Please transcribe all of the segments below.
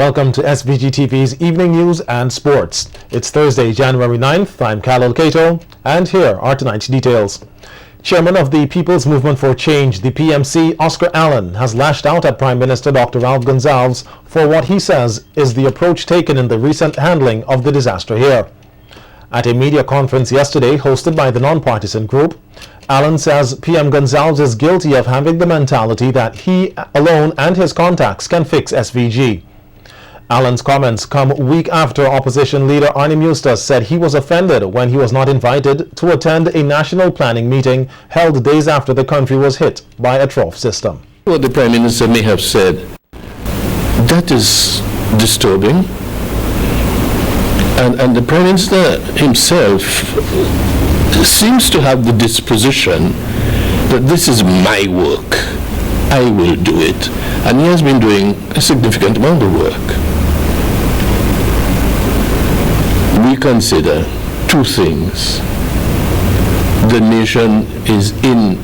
Welcome to SVG-TV's Evening News and Sports. It's Thursday, January 9th. I'm Khalil Cato, and here are tonight's details. Chairman of the People's Movement for Change, the PMC, Oscar Allen, has lashed out at Prime Minister Dr. Ralph Gonsalves for what he says is the approach taken in the recent handling of the disaster here. At a media conference yesterday hosted by the non-partisan group, Allen says PM Gonsalves is guilty of having the mentality that he alone and his contacts can fix SVG. Allen's comments come week after opposition leader Arnim Eustace said he was offended when he was not invited to attend a national planning meeting held days after the country was hit by a trough system. What the Prime Minister may have said, that is disturbing. And the Prime Minister himself seems to have the disposition that this is my work. I will do it. And he has been doing a significant amount of work. We consider two things. The nation is in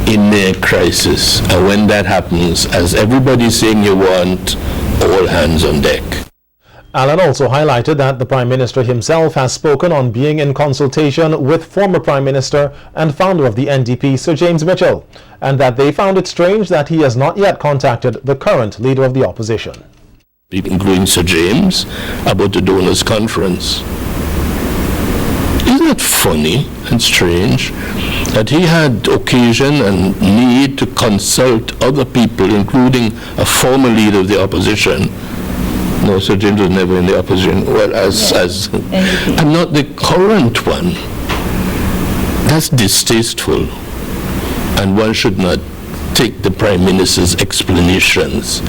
a near crisis, and when that happens, as everybody's saying, you want all hands on deck. Allen also highlighted that the Prime Minister himself has spoken on being in consultation with former Prime Minister and founder of the NDP, Sir James Mitchell, and that they found it strange that he has not yet contacted the current leader of the opposition. Including Sir James, about the donors' conference. Isn't it funny and strange that he had occasion and need to consult other people, including a former leader of the opposition? No, Sir James was never in the opposition, well, and not the current one. That's distasteful, and one should not take the Prime Minister's explanations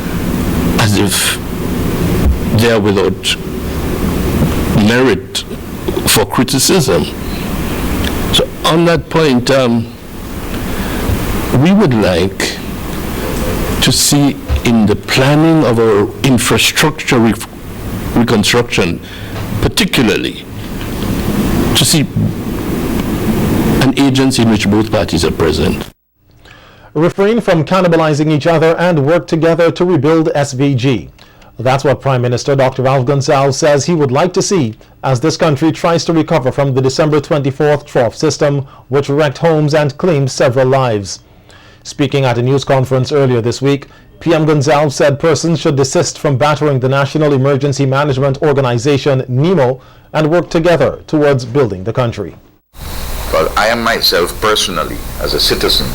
as if they are without merit for criticism. So on that point, we would like to see in the planning of our infrastructure reconstruction, particularly, to see an agency in which both parties are present. Refrain from cannibalizing each other and work together to rebuild SVG. That's what Prime Minister Dr. Ralph Gonsalves says he would like to see as this country tries to recover from the December 24th trough system, which wrecked homes and claimed several lives. Speaking at a news conference earlier this week, PM Gonsalves said persons should desist from battering the National Emergency Management Organization, NEMO, and work together towards building the country. Well, I am myself personally, as a citizen,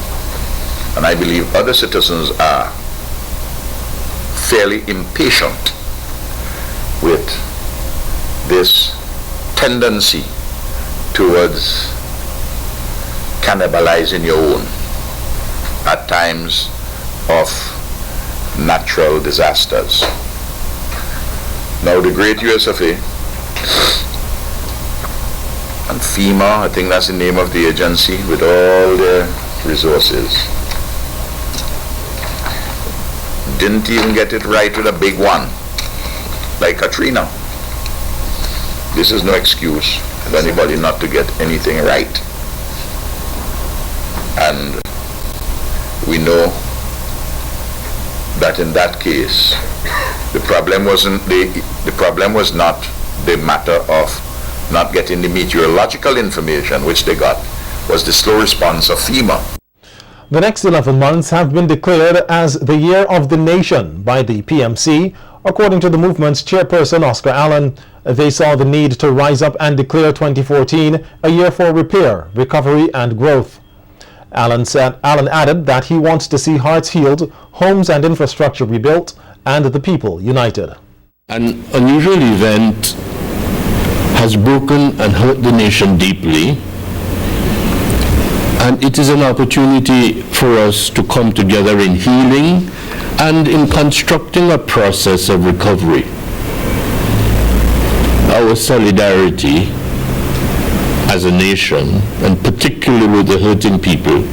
and I believe other citizens are fairly impatient with this tendency towards cannibalizing your own at times of natural disasters. Now the great USFA and FEMA, I think that's the name of the agency, with all their resources, didn't even get it right with a big one like Katrina. This is no excuse for anybody not to get anything right. And we know that in that case, the problem was not the matter of not getting the meteorological information, which they got, was the slow response of FEMA. The next 11 months have been declared as the Year of the Nation by the PMC. According to the movement's chairperson, Oscar Allen, they saw the need to rise up and declare 2014 a year for repair, recovery, and growth. Allen added that he wants to see hearts healed, homes and infrastructure rebuilt, and the people united. An unusual event has broken and hurt the nation deeply, and it is an opportunity for us to come together in healing and in constructing a process of recovery. Our solidarity as a nation, and particularly with the hurting people,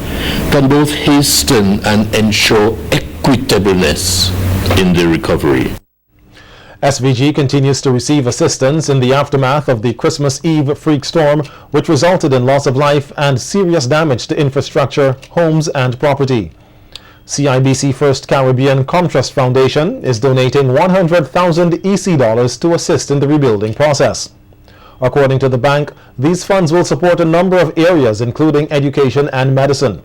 can both hasten and ensure equitableness in the recovery. SVG continues to receive assistance in the aftermath of the Christmas Eve freak storm, which resulted in loss of life and serious damage to infrastructure, homes and property. CIBC First Caribbean Comtrust Foundation is donating 100,000 EC dollars to assist in the rebuilding process. According to the bank, these funds will support a number of areas including education and medicine.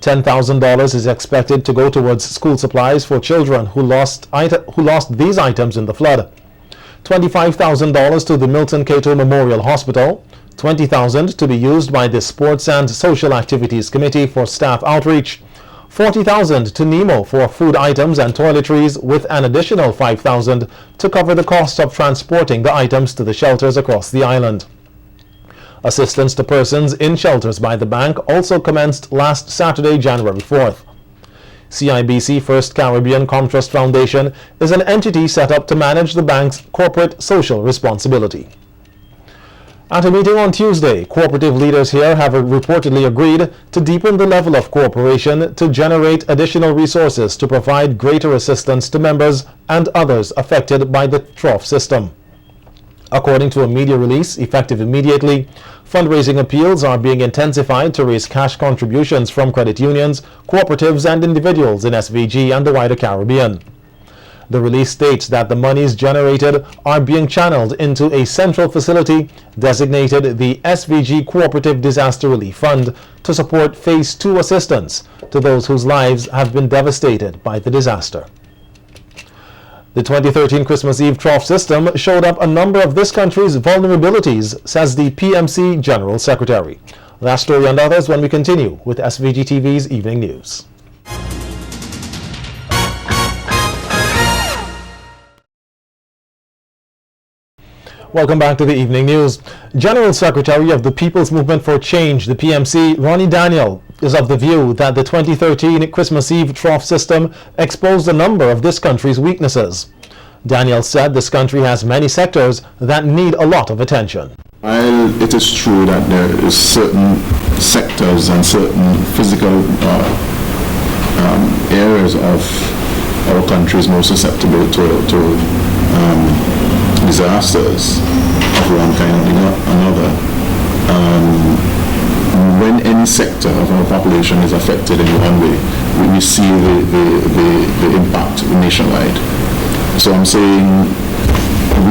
$10,000 is expected to go towards school supplies for children who lost these items in the flood. $25,000 to the Milton Cato Memorial Hospital, $20,000 to be used by the Sports and Social Activities Committee for staff outreach, $40,000 to NEMO for food items and toiletries, with an additional $5,000 to cover the cost of transporting the items to the shelters across the island. Assistance to persons in shelters by the bank also commenced last Saturday, January 4th. CIBC First Caribbean Comtrust Foundation is an entity set up to manage the bank's corporate social responsibility. At a meeting on Tuesday, cooperative leaders here have reportedly agreed to deepen the level of cooperation to generate additional resources to provide greater assistance to members and others affected by the trough system. According to a media release effective immediately, fundraising appeals are being intensified to raise cash contributions from credit unions, cooperatives and individuals in SVG and the wider Caribbean. The release states that the monies generated are being channeled into a central facility designated the SVG Cooperative Disaster Relief Fund to support Phase 2 assistance to those whose lives have been devastated by the disaster. The 2013 Christmas Eve trough system showed up a number of this country's vulnerabilities, says the PMC General Secretary. That story and others when we continue with SVGTV's Evening News. Welcome back to the Evening News. General Secretary of the People's Movement for Change, the PMC, Ronnie Daniel, is of the view that the 2013 Christmas Eve trough system exposed a number of this country's weaknesses. Daniel said this country has many sectors that need a lot of attention. While it is true that there is certain sectors and certain physical areas of our country is more susceptible to disasters of one kind or another. When any sector of our population is affected in one way, we see the impact nationwide. So I'm saying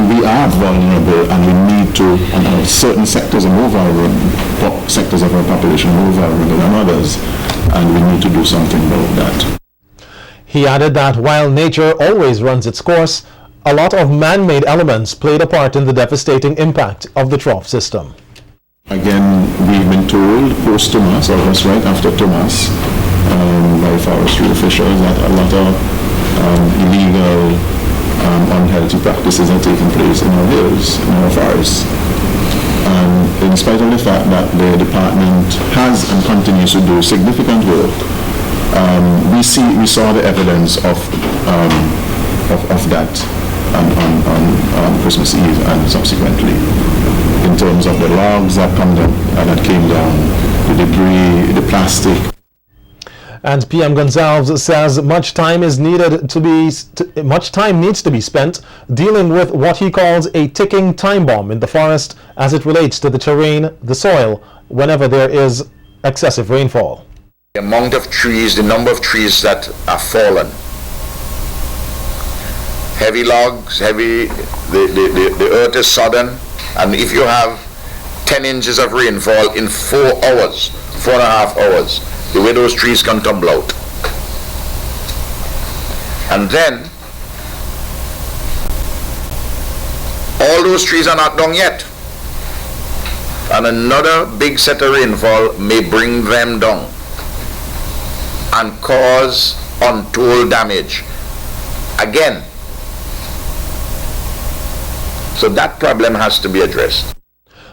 we are vulnerable and we need to, and certain sectors are more vulnerable, sectors of our population are more vulnerable than others, and we need to do something about that. He added that while nature always runs its course, a lot of man-made elements played a part in the devastating impact of the trough system. Again, we've been told post-Thomas, or just right after Thomas, by forestry officials that a lot of illegal, unhealthy practices are taking place in our hills, in our forests. In spite of the fact that the department has and continues to do significant work, we saw the evidence of that on Christmas Eve and subsequently, in terms of the logs that came down, the debris, the plastic. And PM Gonzalez says much time needs to be spent dealing with what he calls a ticking time bomb in the forest as it relates to the terrain, the soil, whenever there is excessive rainfall. The amount of trees, the number of trees that are fallen. Heavy logs, the earth is sodden, and if you have 10 inches of rainfall in 4 hours, 4.5 hours, the way those trees can tumble out. And then, all those trees are not down yet. And another big set of rainfall may bring them down and cause untold damage again. So that problem has to be addressed.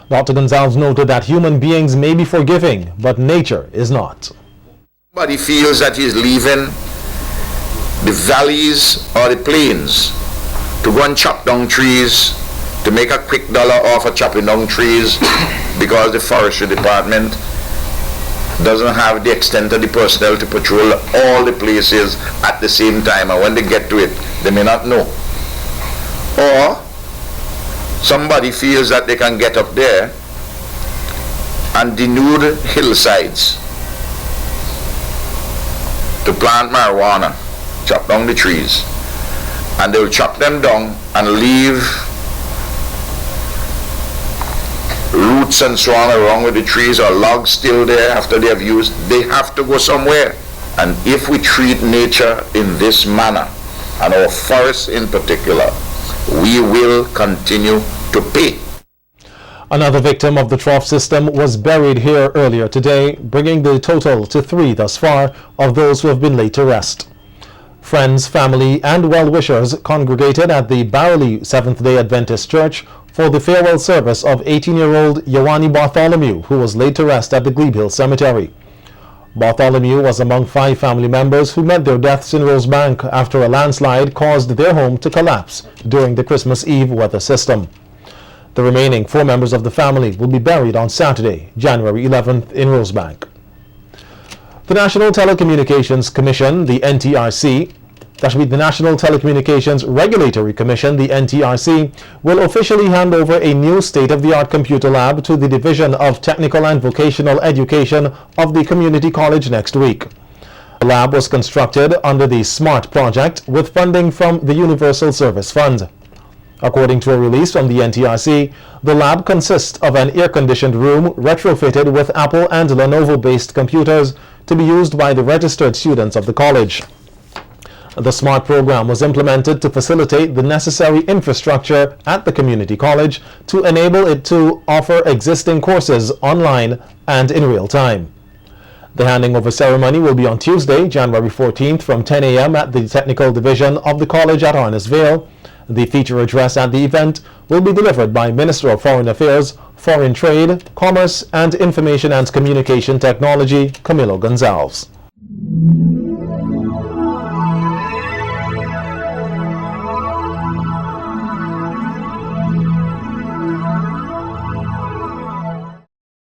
Dr. Gonzalez noted that human beings may be forgiving, but nature is not. Somebody feels that he's leaving the valleys or the plains to go and chop down trees, to make a quick dollar off of chopping down trees because the forestry department doesn't have the extent of the personnel to patrol all the places at the same time, and when they get to it, they may not know. Or somebody feels that they can get up there and denude hillsides to plant marijuana, chop down the trees, and they will chop them down and leave roots and so on along with the trees or logs still there after they have used. They have to go somewhere. And if we treat nature in this manner, and our forests in particular, we will continue to pay. Another victim of the trough system was buried here earlier today, bringing the total to 3 thus far of those who have been laid to rest. Friends, family, and well-wishers congregated at the Barley Seventh-day Adventist Church for the farewell service of 18-year-old Yawani Bartholomew, who was laid to rest at the Glebe Hill Cemetery. Bartholomew was among 5 family members who met their deaths in Rosebank after a landslide caused their home to collapse during the Christmas Eve weather system. The remaining 4 members of the family will be buried on Saturday, January 11th in Rosebank. The National Telecommunications Commission, the NTRC, that should be the National Telecommunications Regulatory Commission, the NTRC, will officially hand over a new state-of-the-art computer lab to the Division of Technical and Vocational Education of the Community College next week. The lab was constructed under the SMART project with funding from the Universal Service Fund. According to a release from the NTRC, the lab consists of an air-conditioned room retrofitted with Apple and Lenovo-based computers to be used by the registered students of the college. The SMART program was implemented to facilitate the necessary infrastructure at the community college to enable it to offer existing courses online and in real time. The handing over ceremony will be on Tuesday, January 14th from 10 a.m. at the Technical Division of the college at Arnesvale. The feature address at the event will be delivered by Minister of Foreign Affairs, Foreign Trade, Commerce, and Information and Communication Technology, Camilo Gonzalez.